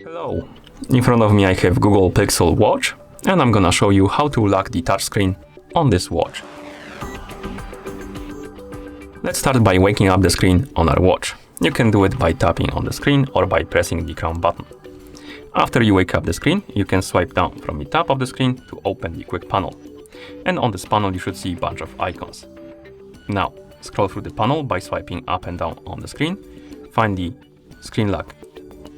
Hello, in front of me I have Google Pixel Watch and I'm gonna show you how to lock the touchscreen on this watch. Let's start by waking up the screen on our watch. You can do it by tapping on the screen or by pressing the crown button. After you wake up the screen, you can swipe down from the top of the screen to open the quick panel. And on this panel you should see a bunch of icons. Now, scroll through the panel by swiping up and down on the screen. Find the screen lock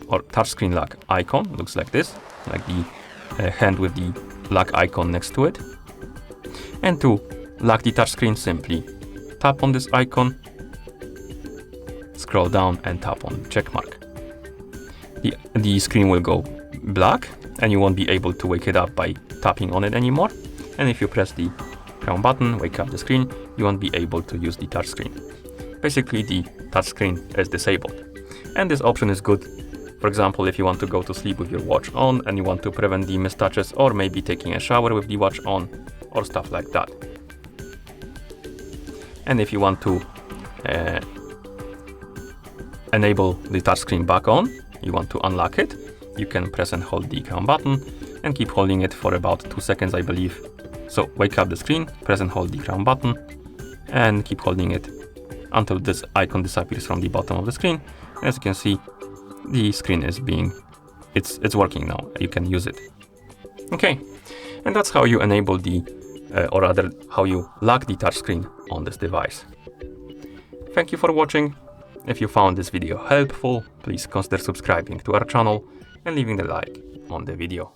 or touchscreen lock icon, looks like this, like the hand with the lock icon next to it. And to lock the touchscreen, simply tap on this icon, scroll down and tap on check mark. The screen will go black and you won't be able to wake it up by tapping on it anymore. And if you press the crown button, wake up the screen, you won't be able to use the touchscreen. Basically, the touchscreen is disabled. And this option is good, for example, if you want to go to sleep with your watch on and you want to prevent the mistouches, or maybe taking a shower with the watch on, or stuff like that. And if you want to enable the touchscreen back on, you want to unlock it, you can press and hold the crown button and keep holding it for about 2 seconds, I believe. So wake up the screen, press and hold the crown button and keep holding it until this icon disappears from the bottom of the screen. As you can see, the screen is it's working now. You can use it. Okay, and that's how you enable the, or rather how you lock the touchscreen on this device. Thank you for watching. If you found this video helpful, please consider subscribing to our channel and leaving a like on the video.